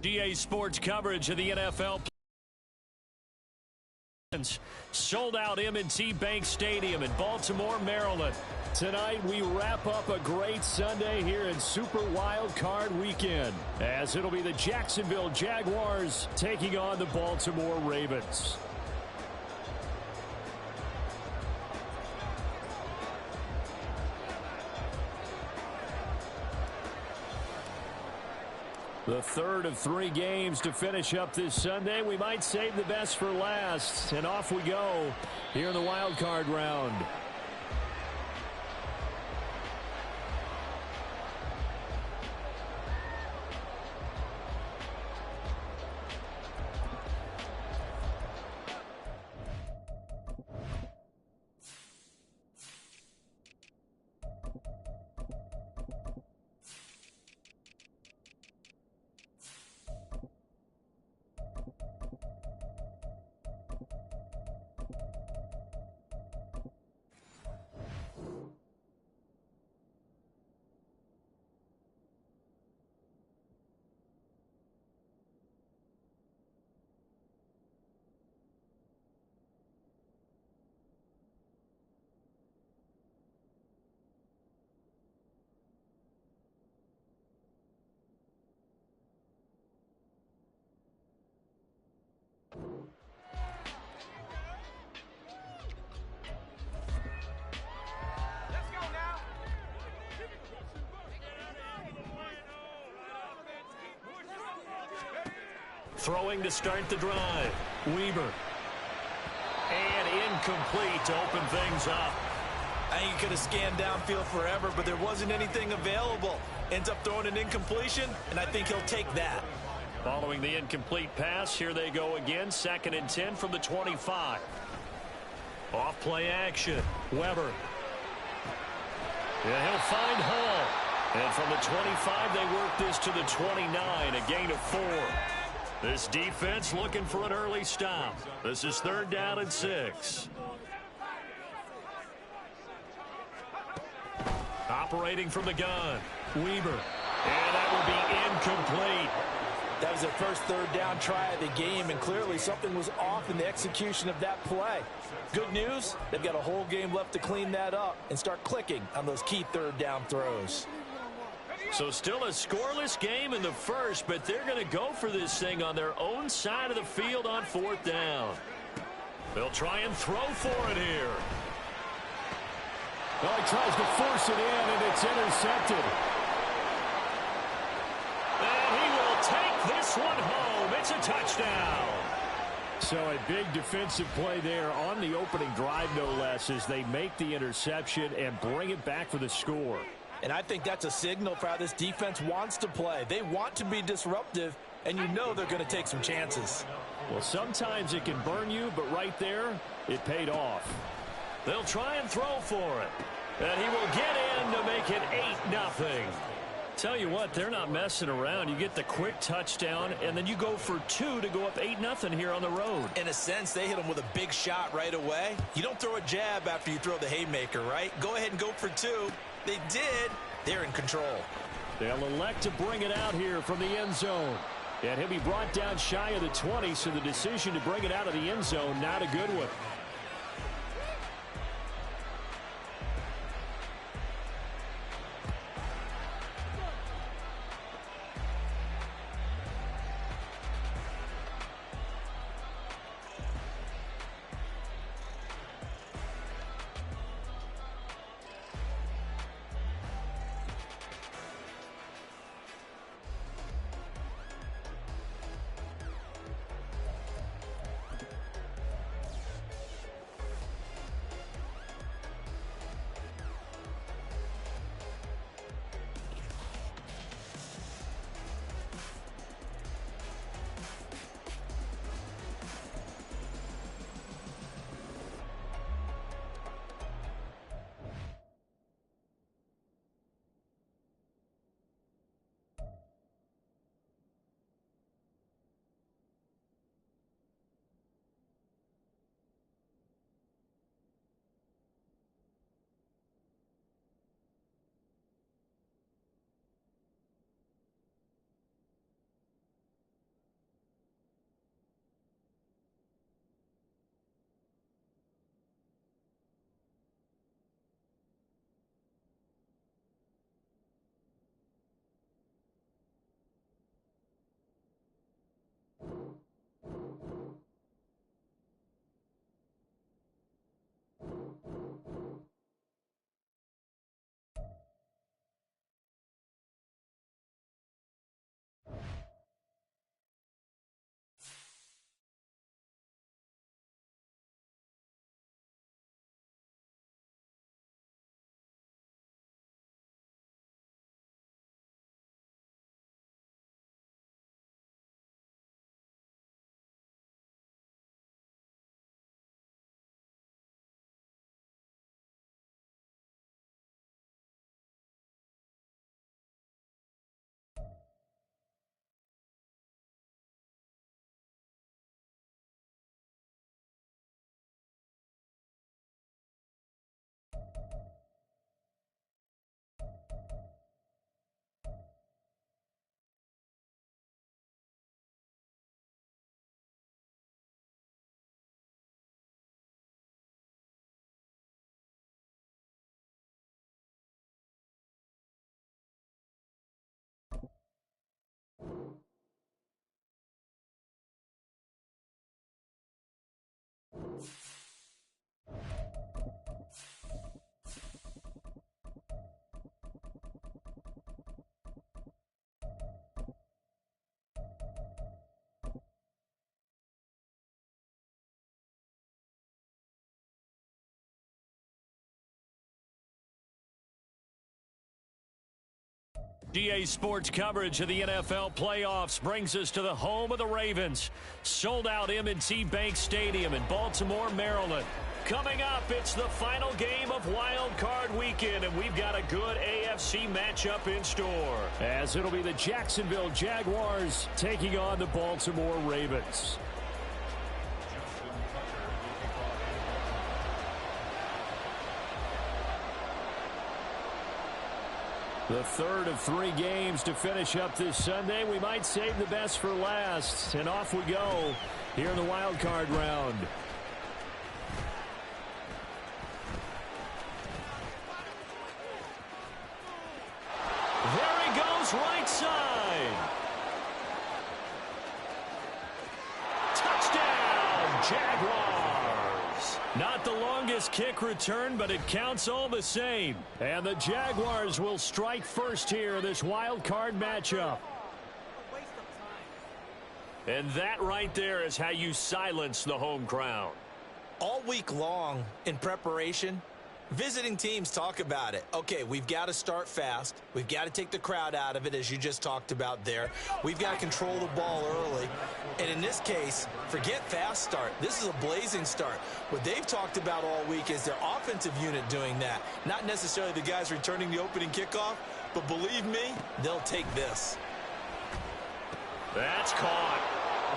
GA Sports coverage of the NFL. Sold out M&T Bank Stadium in Baltimore, Maryland. Tonight we wrap up a great Sunday here in Super Wild Card Weekend, as it'll be the Jacksonville Jaguars taking on the Baltimore Ravens. The third of 3 games to finish up this Sunday. We might save the best for last. And off we go here in the wild card round. Throwing to start the drive. Weaver. And incomplete to open things up. I think he could have scanned downfield forever, but there wasn't anything available. Ends up throwing an incompletion, and I think he'll take that. Following the incomplete pass, here they go again. 2nd and 10 from the 25. Off play action. Weber. Yeah, he'll find Hall. And from the 25, they work this to the 29, a gain of 4. This defense looking for an early stop. This is 3rd down and 6. Operating from the gun. Weaver. And that will be incomplete. That was their first 3rd down try of the game, and clearly something was off in the execution of that play. Good news, they've got a whole game left to clean that up and start clicking on those key 3rd down throws. So still a scoreless game in the first, but they're going to go for this thing on their own side of the field on 4th down. They'll try and throw for it here. Well, he tries to force it in, and it's intercepted. And he will take this one home. It's a touchdown. So a big defensive play there on the opening drive, no less, as they make the interception and bring it back for the score. And I think that's a signal for how this defense wants to play. They want to be disruptive, and you know they're going to take some chances. Well, sometimes it can burn you, but right there, it paid off. They'll try and throw for it. And he will get in to make it 8-0. Tell you what, they're not messing around. You get the quick touchdown, and then you go for 2 to go up 8-0 here on the road. In a sense, they hit him with a big shot right away. You don't throw a jab after you throw the haymaker, right? Go ahead and go for 2. They did. They're in control. They'll elect to bring it out here from the end zone. And he'll be brought down shy of the 20, so the decision to bring it out of the end zone, not a good one. GA Sports coverage of the NFL playoffs brings us to the home of the Ravens. Sold out M&T Bank Stadium in Baltimore, Maryland. Coming up, it's the final game of Wild Card Weekend, and we've got a good AFC matchup in store, as it'll be the Jacksonville Jaguars taking on the Baltimore Ravens. The third of 3 games to finish up this Sunday. We might save the best for last. And off we go here in the wild card round. There he goes, right side. Touchdown, Jaguars. Not the longest kick return, but it counts all the same. And the Jaguars will strike first here in this wild card matchup. And that right there is how you silence the home crowd. All week long in preparation, visiting teams talk about it. Okay, we've got to start fast. We've got to take the crowd out of it, as you just talked about there. We've got to control the ball early. And in this case, forget fast start. This is a blazing start. What they've talked about all week is their offensive unit doing that. Not necessarily the guys returning the opening kickoff, but believe me, they'll take this. That's caught.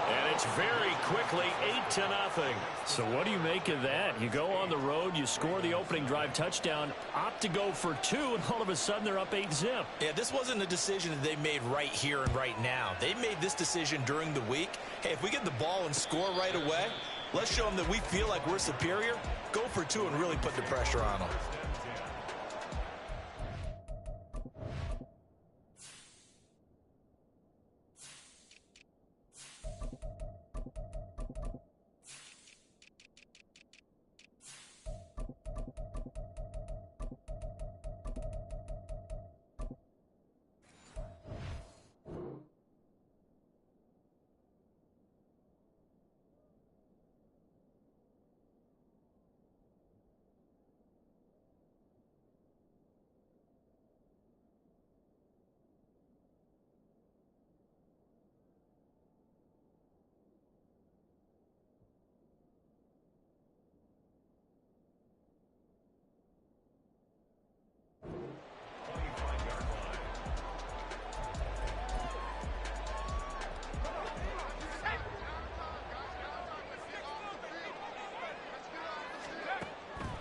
And it's very quickly 8-0. So what do you make of that? You go on the road, you score the opening drive touchdown, opt to go for 2, and all of a sudden they're up 8-0. Yeah, this wasn't a decision that they made right here and right now. They made this decision during the week. Hey, if we get the ball and score right away, let's show them that we feel like we're superior. Go for 2 and really put the pressure on them.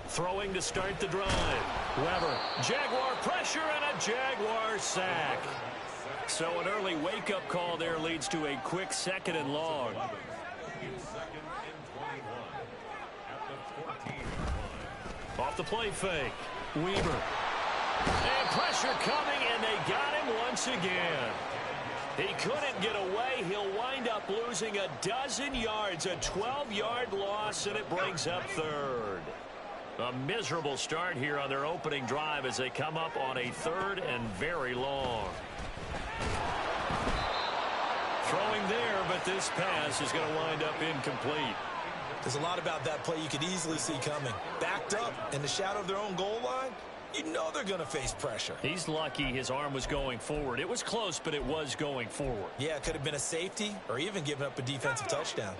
Throwing to start the drive. Weber, Jaguar pressure and a Jaguar sack. So an early wake-up call there leads to a quick 2nd and long. Off the play fake. Weber. And pressure coming, and they got him once again. He couldn't get away. He'll wind up losing a dozen yards, a 12-yard loss, and it brings up 3rd. A miserable start here on their opening drive as they come up on a 3rd and very long. Throwing there, but this pass is going to wind up incomplete. There's a lot about that play you could easily see coming. Backed up in the shadow of their own goal line, you know they're going to face pressure. He's lucky his arm was going forward. It was close, but it was going forward. Yeah, it could have been a safety or even given up a defensive touchdown.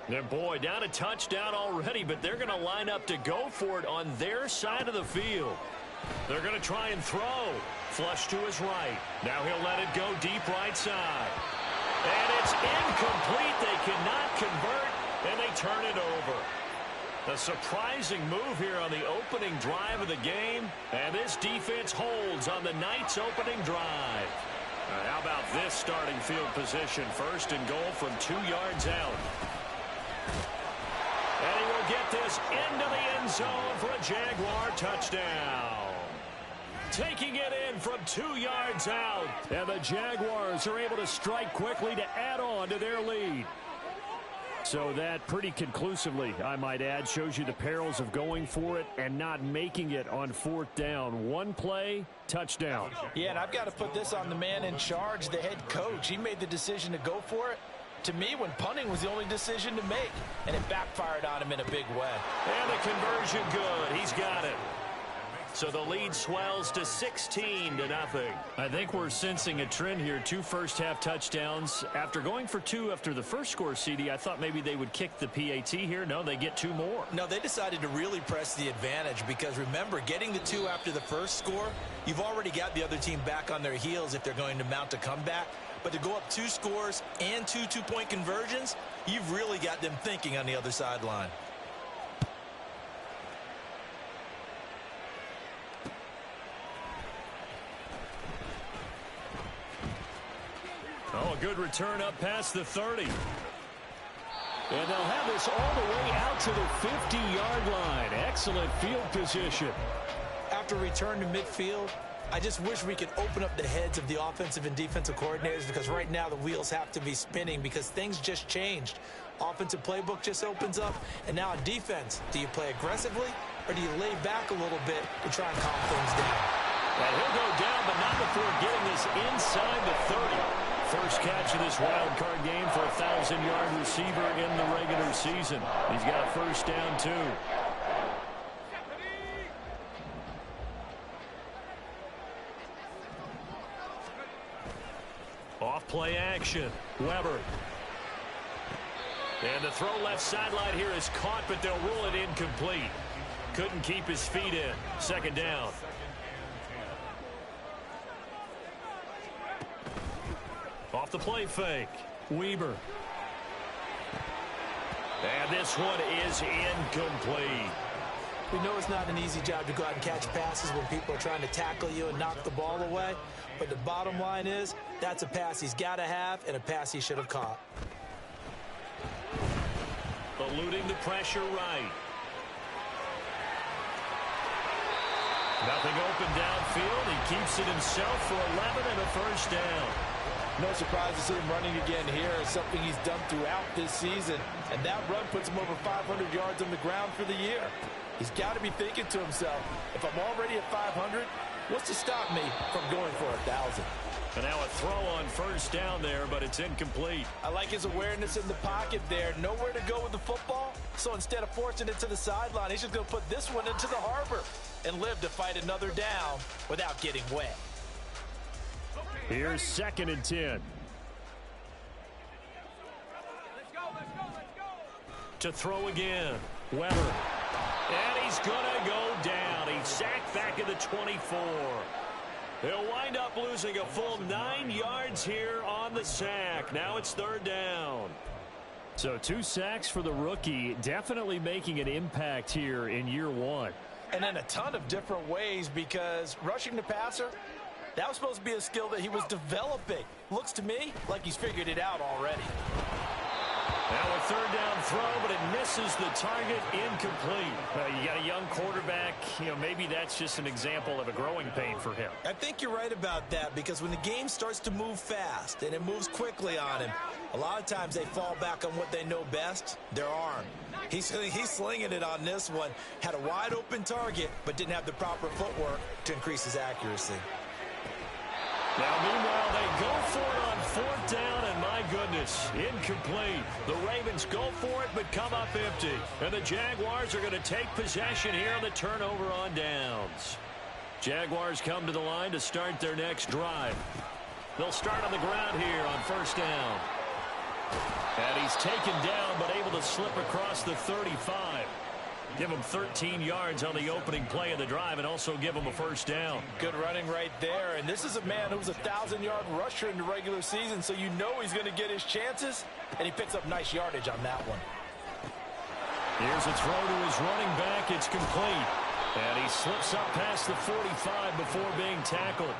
And boy, down a touchdown already, but they're going to line up to go for it on their side of the field. They're going to try and throw. Flush to his right. Now he'll let it go deep right side. And it's incomplete. They cannot convert, and they turn it over. A surprising move here on the opening drive of the game, and this defense holds on the night's opening drive. How about this starting field position? 1st and goal from 2 yards out. And he will get this into the end zone for a Jaguar touchdown. Taking it in from 2 yards out. And the Jaguars are able to strike quickly to add on to their lead. So that pretty conclusively, I might add, shows you the perils of going for it and not making it on 4th down. One play, touchdown. Yeah, and I've got to put this on the man in charge, the head coach. He made the decision to go for it. To me, when punting was the only decision to make, and it backfired on him in a big way. And the conversion good. He's got it. So the lead swells to 16-0. I think we're sensing a trend here. 2 first-half touchdowns. After going for 2 after the first score, CD, I thought maybe they would kick the PAT here. No, they get 2 more. No, they decided to really press the advantage because, remember, getting the 2 after the first score, you've already got the other team back on their heels if they're going to mount a comeback. But to go up 2 scores and 2 two-point conversions, you've really got them thinking on the other sideline. Oh, a good return up past the 30. And they'll have this all the way out to the 50-yard line. Excellent field position. After return to midfield, I just wish we could open up the heads of the offensive and defensive coordinators, because right now the wheels have to be spinning because things just changed. Offensive playbook just opens up, and now on defense, do you play aggressively or do you lay back a little bit to try and calm things down? And he'll go down, but not before getting this inside the 30. First catch of this wild card game for a 1,000-yard receiver in the regular season. He's got a first down, too. Off play action. Weber. And the throw left sideline here is caught, but they'll rule it incomplete. Couldn't keep his feet in. Second down. Off the play fake. Weber. And this one is incomplete. We know it's not an easy job to go out and catch passes when people are trying to tackle you and knock the ball away. But the bottom line is, that's a pass he's got to have and a pass he should have caught. Eluding the pressure right. Nothing open downfield. He keeps it himself for 11 and a first down. No surprise to see him running again here. It's something he's done throughout this season. And that run puts him over 500 yards on the ground for the year. He's got to be thinking to himself, if I'm already at 500, what's to stop me from going for 1,000? And now a throw on first down there, but it's incomplete. I like his awareness in the pocket there. Nowhere to go with the football. So instead of forcing it to the sideline, he's just going to put this one into the harbor and live to fight another down without getting wet. Here's 2nd and 10. To throw again. Weber. And he's going to go down. He's sacked back at the 24. They'll wind up losing a full 9 yards here on the sack. Now it's 3rd down. So 2 sacks for the rookie, definitely making an impact here in year 1. And in a ton of different ways, because rushing the passer, that was supposed to be a skill that he was developing. Looks to me like he's figured it out already. Now a 3rd down throw, but it misses the target, incomplete. You got a young quarterback. Maybe that's just an example of a growing pain for him. I think you're right about that, because when the game starts to move fast and it moves quickly on him, a lot of times they fall back on what they know best, their arm. He's slinging it on this one. Had a wide open target, but didn't have the proper footwork to increase his accuracy. Now, meanwhile, they go for it on 4th down, and my goodness, incomplete. The Ravens go for it, but come up empty. And the Jaguars are going to take possession here on the turnover on downs. Jaguars come to the line to start their next drive. They'll start on the ground here on 1st down. And he's taken down, but able to slip across the 35. Give him 13 yards on the opening play of the drive and also give him a first down. Good running right there. And this is a man who's a 1,000-yard rusher in the regular season, so you know he's going to get his chances. And he picks up nice yardage on that one. Here's a throw to his running back. It's complete. And he slips up past the 45 before being tackled.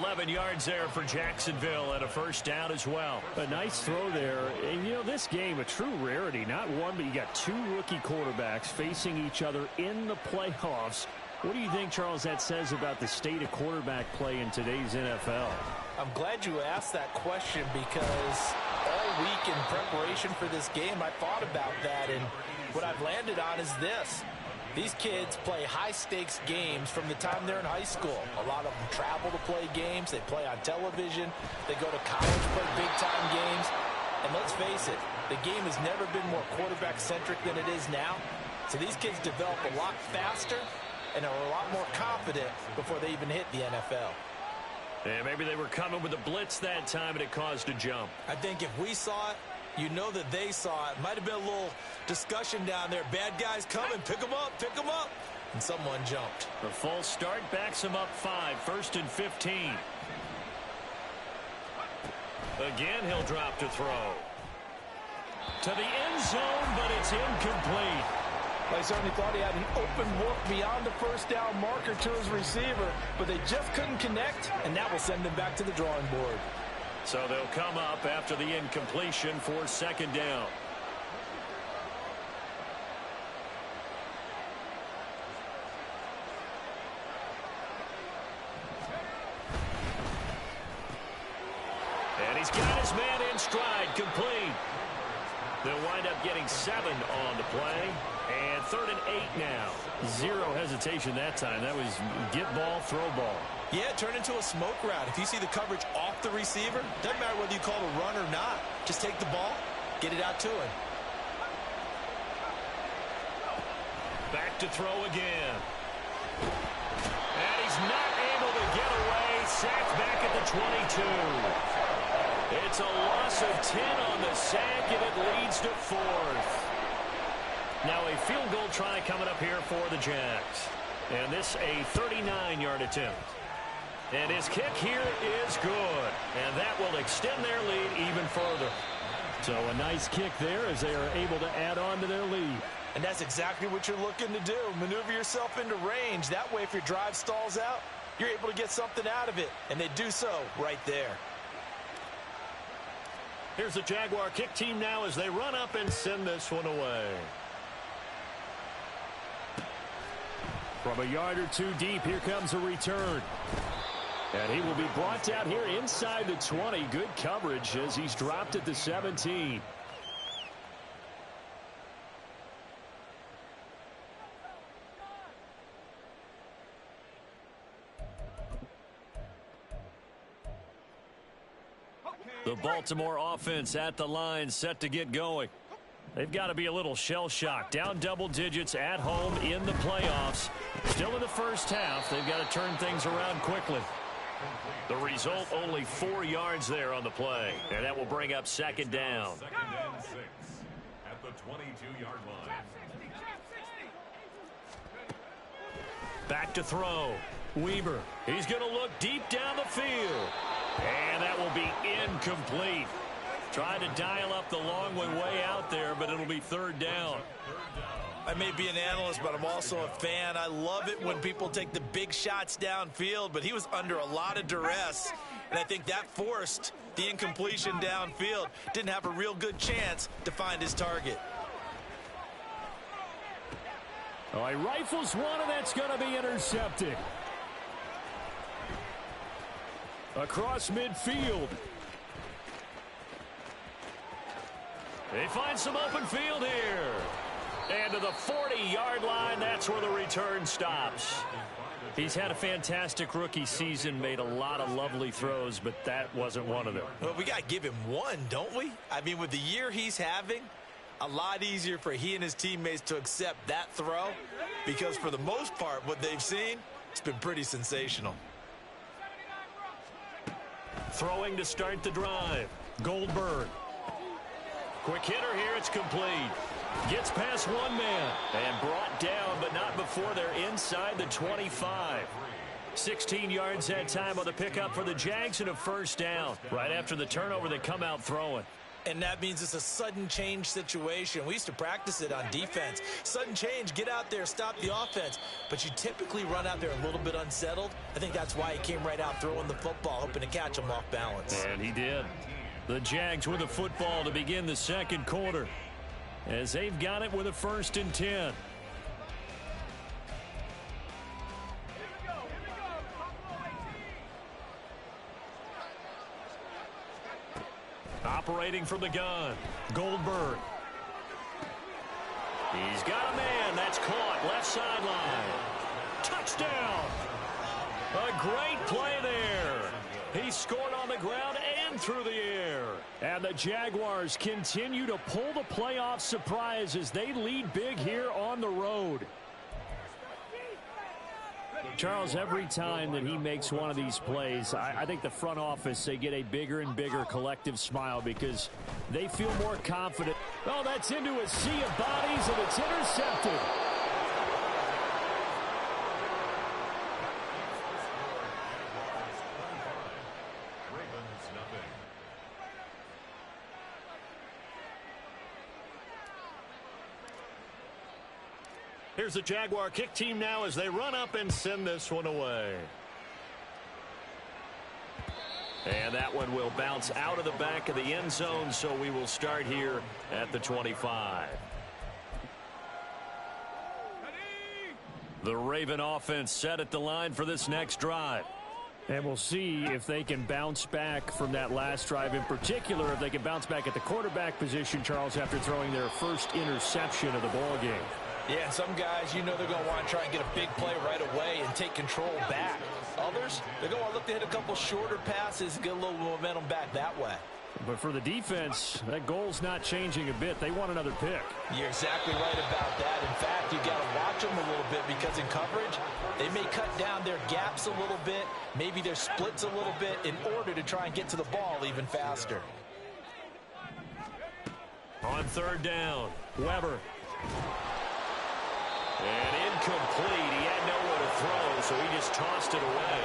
11 yards there for Jacksonville and a first down as well. A nice throw there. And, this game, a true rarity. Not one, but you got 2 rookie quarterbacks facing each other in the playoffs. What do you think, Charles, that says about the state of quarterback play in today's NFL? I'm glad you asked that question, because all week in preparation for this game, I thought about that. And what I've landed on is this. These kids play high-stakes games from the time they're in high school. A lot of them travel to play games. They play on television. They go to college, play big-time games. And let's face it, the game has never been more quarterback-centric than it is now. So these kids develop a lot faster and are a lot more confident before they even hit the NFL. And maybe they were coming with a blitz that time, and it caused a jump. I think if we saw it, you know that they saw it. Might have been a little discussion down there. Bad guys coming. Pick them up. Pick them up. And someone jumped. The false start backs him up 5. 1st and 15. Again, he'll drop to throw. To the end zone, but it's incomplete. I certainly thought he had an open look beyond the first down marker to his receiver, but they just couldn't connect, and that will send him back to the drawing board. So they'll come up after the incompletion for 2nd down. And he's got his man in stride, complete. They'll wind up getting 7 on the play. And 3rd and 8 now. 0 hesitation that time. That was get ball, throw ball. Yeah, turn into a smoke route. If you see the coverage off the receiver, doesn't matter whether you call it a run or not. Just take the ball, get it out to him. Back to throw again. And he's not able to get away. Sacked back at the 22. It's a loss of 10 on the sack, and it leads to 4th. Now a field goal try coming up here for the Jags. And this a 39-yard attempt. And his kick here is good. And that will extend their lead even further. So a nice kick there as they are able to add on to their lead. And that's exactly what you're looking to do. Maneuver yourself into range. That way, if your drive stalls out, you're able to get something out of it. And they do so right there. Here's the Jaguar kick team now as they run up and send this one away. From a yard or 2 deep, here comes a return. And he will be brought down here inside the 20. Good coverage as he's dropped at the 17. The Baltimore offense at the line, set to get going. They've got to be a little shell-shocked. Down double digits at home in the playoffs. Still in the first half. They've got to turn things around quickly. The result, only 4 yards there on the play. And that will bring up 2nd down. 2nd and 6 at the 22-yard line. Back to throw. Weaver. He's going to look deep down the field. And that will be incomplete. Trying to dial up the long one way out there, but it'll be 3rd down. I may be an analyst, but I'm also a fan. I love it when people take the big shots downfield, but he was under a lot of duress, and I think that forced the incompletion downfield. Didn't have a real good chance to find his target. Oh, he rifles one, and that's going to be intercepted. Across midfield. They find some open field here. And to the 40-yard line, that's where the return stops. He's had a fantastic rookie season, made a lot of lovely throws, but that wasn't one of them. Well, we got to give him one, don't we? I mean, with the year he's having, a lot easier for he and his teammates to accept that throw, because for the most part, what they've seen, it's been pretty sensational. Throwing to start the drive. Goldberg. Quick hitter here, it's complete. Gets past one man and brought down, but not before they're inside the 25. 16 yards that time on the pickup for the Jags and a 1st down. Right after the turnover, they come out throwing. And that means it's a sudden change situation. We used to practice it on defense. Sudden change, get out there, stop the offense. But you typically run out there a little bit unsettled. I think that's why he came right out throwing the football, hoping to catch him off balance. And he did. The Jags with the football to begin the 2nd quarter, as they've got it with a 1st and 10. Operating from the gun, Goldberg. He's got a man. That's caught. Left sideline. Touchdown. A great play there. He scored on the ground and through the air. And the Jaguars continue to pull the playoff surprise as they lead big here on the road. Charles, every time that he makes one of these plays, I think the front office, they get a bigger and bigger collective smile because they feel more confident. Oh, that's into a sea of bodies, and it's intercepted. Here's the Jaguar kick team now as they run up and send this one away. And that one will bounce out of the back of the end zone, so we will start here at the 25. The Raven offense set at the line for this next drive. And we'll see if they can bounce back from that last drive, in particular if they can bounce back at the quarterback position, Charles, after throwing their first interception of the ballgame. Yeah, and some guys, you know they're going to want to try and get a big play right away and take control back. Others, they're going to look to hit a couple shorter passes and get a little momentum back that way. But for the defense, that goal's not changing a bit. They want another pick. You're exactly right about that. In fact, you got to watch them a little bit because in coverage, they may cut down their gaps a little bit, maybe their splits a little bit in order to try and get to the ball even faster. On third down, Weber. And incomplete. He had nowhere to throw, so he just tossed it away.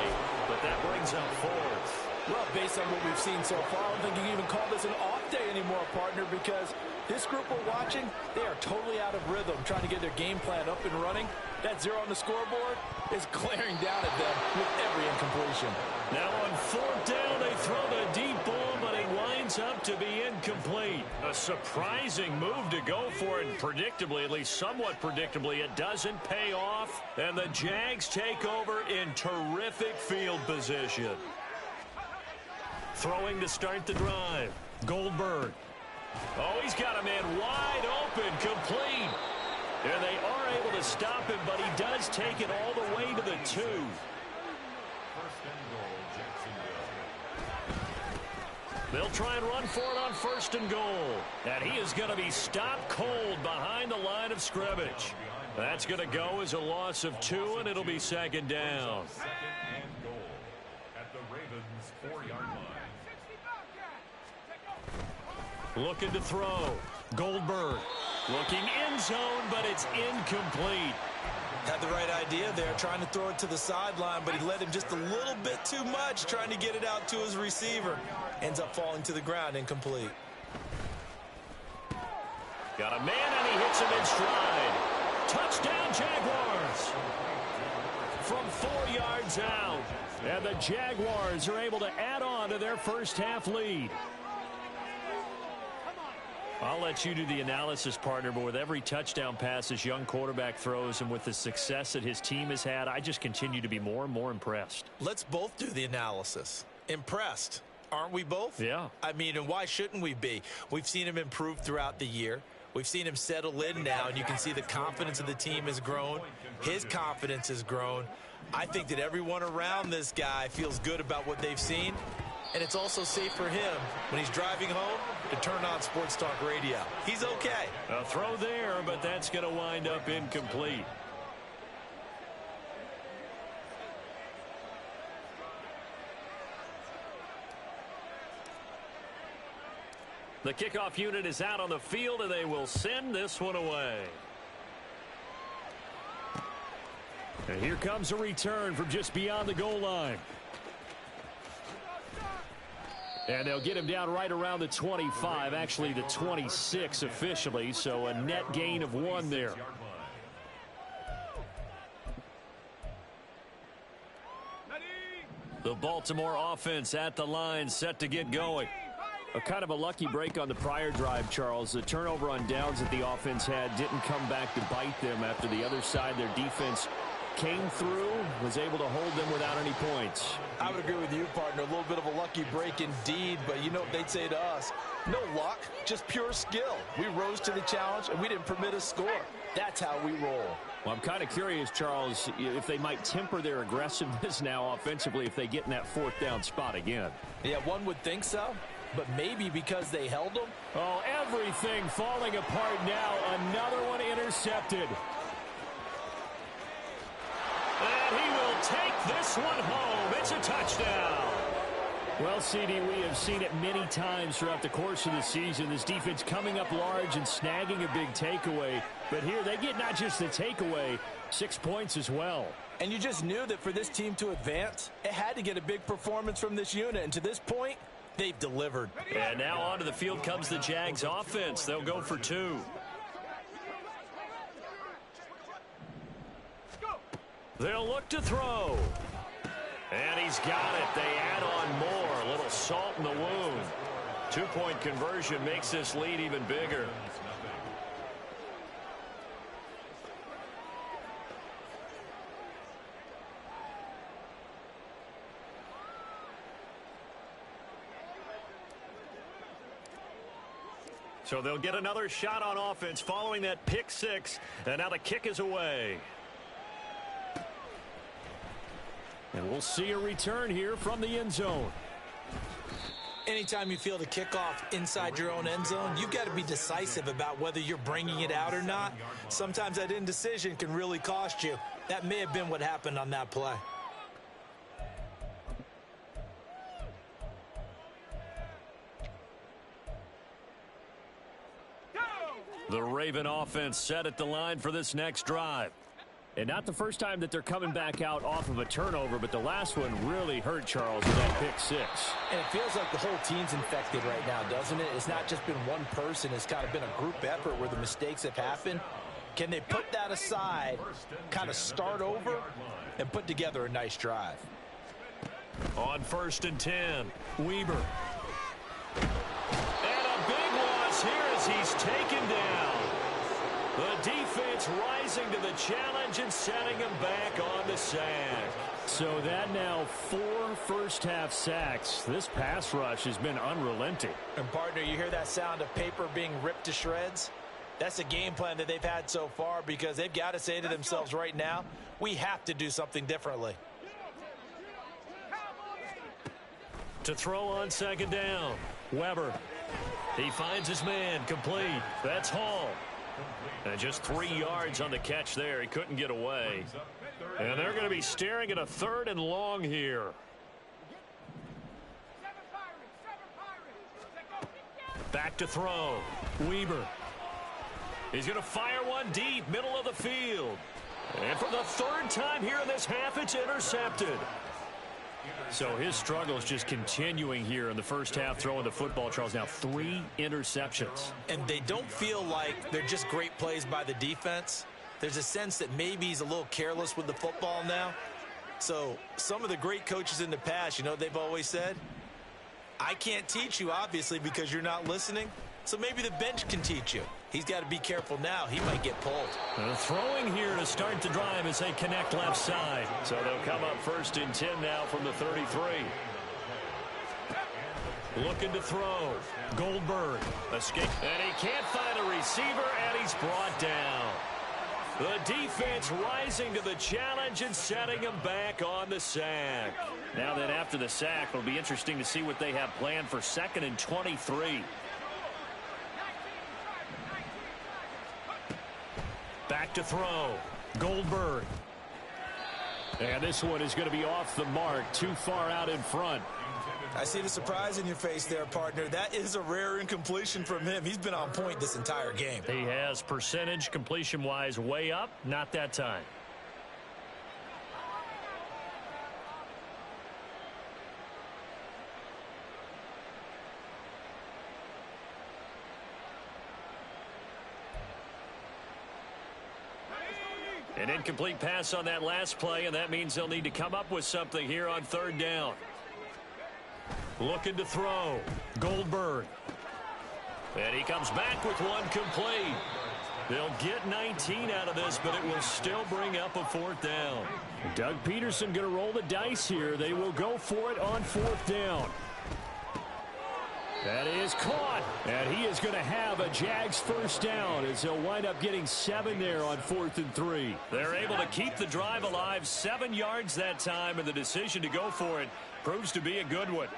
But that brings up fourth. Well, based on what we've seen so far, I don't think you can even call this an off day anymore, partner, because this group we're watching, they are totally out of rhythm, trying to get their game plan up and running. That zero on the scoreboard is glaring down at them with every incompletion. Now on fourth down, they throw the deep ball, but it winds up to be incomplete. A surprising move to go for it, and predictably, at least somewhat predictably, it doesn't pay off, and the Jags take over in terrific field position. Throwing to start the drive, Goldberg. Oh, he's got a man wide open, complete. And they are able to stop him, but he does take it all the way to the 2. They'll try and run for it on first and goal. And he is going to be stopped cold behind the line of scrimmage. That's going to go as a loss of 2, and it'll be second down. Second and goal at the Ravens' 4-yard line. Looking to throw. Goldberg. Looking end zone, but it's incomplete. Had the right idea there, trying to throw it to the sideline, but he let him just a little bit too much, trying to get it out to his receiver. Ends up falling to the ground, incomplete. Got a man, and he hits him in stride. Touchdown, Jaguars. From 4 yards out. And the Jaguars are able to add on to their first half lead. I'll let you do the analysis, partner, but with every touchdown pass this young quarterback throws and with the success that his team has had, I just continue to be more and more impressed. Let's both do the analysis. Impressed. Aren't we both? Yeah. I mean, and why shouldn't we be? We've seen him improve throughout the year. We've seen him settle in now, and you can see the confidence of the team has grown. His confidence has grown. I think that everyone around this guy feels good about what they've seen. And it's also safe for him when he's driving home to turn on Sports Talk Radio. He's okay. A throw there, but that's going to wind up incomplete. The kickoff unit is out on the field, and they will send this one away. And here comes a return from just beyond the goal line. And they'll get him down right around the 25, actually the 26 officially, so a net gain of 1 there. The Baltimore offense at the line, set to get going. A kind of a lucky break on the prior drive, Charles. The turnover on downs that the offense had didn't come back to bite them after the other side. Their defense came through, was able to hold them without any points. I would agree with you, partner. A little bit of a lucky break indeed, but you know what they'd say to us? No luck, just pure skill. We rose to the challenge, and we didn't permit a score. That's how we roll. Well, I'm kind of curious, Charles, if they might temper their aggressiveness now offensively if they get in that 4th down spot again. Yeah, one would think so, but maybe because they held them. Oh, everything falling apart now. Another one intercepted. And he will take this one home. It's a touchdown. Well, CD, we have seen it many times throughout the course of the season. This defense coming up large and snagging a big takeaway. But here they get not just the takeaway, 6 points as well. And you just knew that for this team to advance, it had to get a big performance from this unit. And to this point, they've delivered. And now onto the field comes the Jags offense. They'll go for 2. They'll look to throw. And he's got it. They add on more. A little salt in the wound. 2-point conversion makes this lead even bigger. So they'll get another shot on offense following that pick 6. And now the kick is away. And we'll see a return here from the end zone. Anytime you feel the kickoff inside your own end zone, you've got to be decisive about whether you're bringing it out or not. Sometimes that indecision can really cost you. That may have been what happened on that play. The Raven offense set at the line for this next drive. And not the first time that they're coming back out off of a turnover, but the last one really hurt Charles with that pick 6. And it feels like the whole team's infected right now, doesn't it? It's not just been one person. It's kind of been a group effort where the mistakes have happened. Can they put that aside, kind of start over, and put together a nice drive? On 1st and 10, Weber. And a big loss here as he's taken down. The defense rising to the challenge and setting him back on the sack. So that now 4 first-half sacks. This pass rush has been unrelenting. And, partner, you hear that sound of paper being ripped to shreds? That's a game plan that they've had so far because they've got to say to themselves right now, we have to do something differently. To throw on 2nd down, Weber. He finds his man, complete. That's Hall. And just 3 yards on the catch there. He couldn't get away. And they're going to be staring at a 3rd and long here. Back to throw. Weber. He's going to fire one deep, middle of the field. And for the 3rd time here in this half, it's intercepted. So his struggle is just continuing here in the first half, throwing the football, Charles. Now 3 interceptions. And they don't feel like they're just great plays by the defense. There's a sense that maybe he's a little careless with the football now. So some of the great coaches in the past, you know, they've always said, I can't teach you, obviously, because you're not listening. So maybe the bench can teach you. He's got to be careful now. He might get pulled. Throwing here to start the drive as they connect left side. So they'll come up 1st and 10 now from the 33. Looking to throw. Goldberg. Escape. And he can't find a receiver, and he's brought down. The defense rising to the challenge and setting him back on the sack. Now then, after the sack, it'll be interesting to see what they have planned for 2nd and 23. Back to throw. Goldberg. And this one is going to be off the mark, too far out in front. I see the surprise in your face there, partner. That is a rare incompletion from him. He's been on point this entire game. He has percentage completion-wise way up. Not that time. An incomplete pass on that last play, and that means they'll need to come up with something here on 3rd down. Looking to throw. Goldberg. And he comes back with one complete. They'll get 19 out of this, but it will still bring up a 4th down. Doug Peterson going to roll the dice here. They will go for it on 4th down. That is caught, and he is going to have a Jags 1st down as he'll wind up getting 7 there on 4th and 3. They're able to keep the drive alive, 7 yards that time, and the decision to go for it proves to be a good one.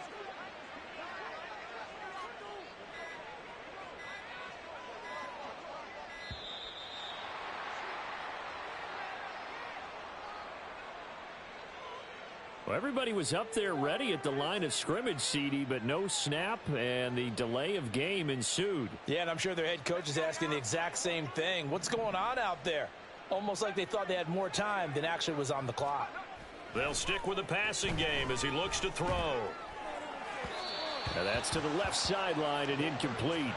Everybody was up there ready at the line of scrimmage, CD, but no snap, and the delay of game ensued. Yeah, and I'm sure their head coach is asking the exact same thing. What's going on out there? Almost like they thought they had more time than actually was on the clock. They'll stick with the passing game as he looks to throw. And that's to the left sideline and incomplete.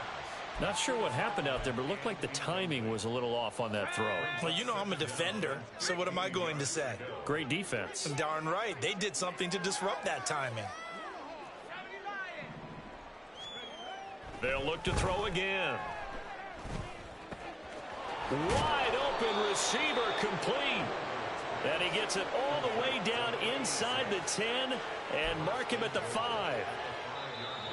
Not sure what happened out there, but it looked like the timing was a little off on that throw. Well, you know I'm a defender, so what am I going to say? Great defense. Darn right. They did something to disrupt that timing. They'll look to throw again. Wide open receiver complete. And he gets it all the way down inside the 10 and mark him at the 5.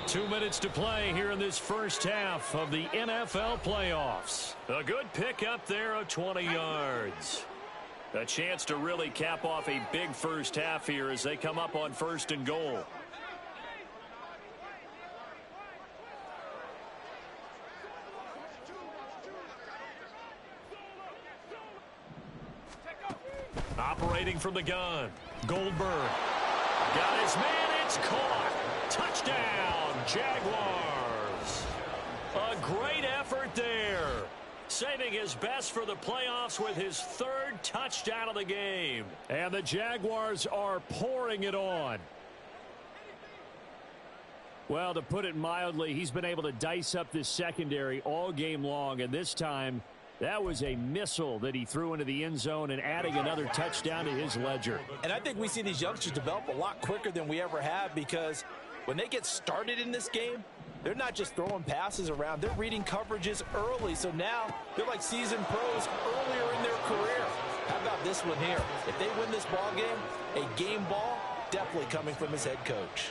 2 minutes to play here in this first half of the NFL playoffs. A good pickup there of 20 yards. A chance to really cap off a big first half here as they come up on 1st and goal. Operating from the gun. Goldberg. Got his man. It's caught. Touchdown, Jaguars. A great effort there. Saving his best for the playoffs with his 3rd touchdown of the game. And the Jaguars are pouring it on. Well, to put it mildly, he's been able to dice up this secondary all game long, and this time that was a missile that he threw into the end zone and adding another touchdown to his ledger. And I think we see these youngsters develop a lot quicker than we ever have, because when they get started in this game, they're not just throwing passes around. They're reading coverages early. So now they're like seasoned pros earlier in their career. How about this one here? If they win this ball game, a game ball definitely coming from his head coach.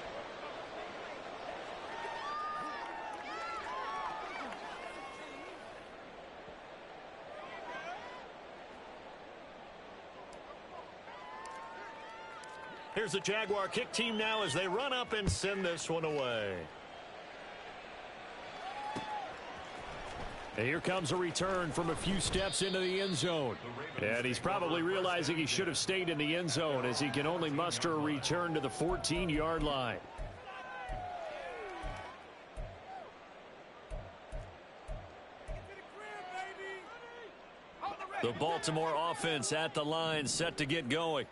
Here's the Jaguar kick team now as they run up and send this one away. And here comes a return from a few steps into the end zone. And he's probably realizing he should have stayed in the end zone as he can only muster a return to the 14-yard line. The Baltimore offense at the line, set to get going.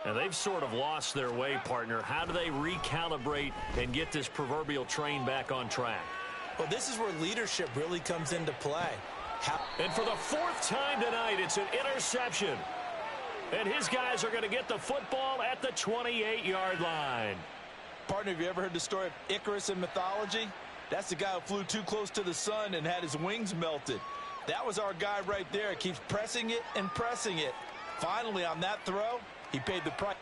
And they've sort of lost their way, partner. How do they recalibrate and get this proverbial train back on track? Well, this is where leadership really comes into play. And for the 4th time tonight, it's an interception. And his guys are going to get the football at the 28-yard line. Partner, have you ever heard the story of Icarus in mythology? That's the guy who flew too close to the sun and had his wings melted. That was our guy right there. Keeps pressing it and pressing it. Finally, on that throw, he paid the price.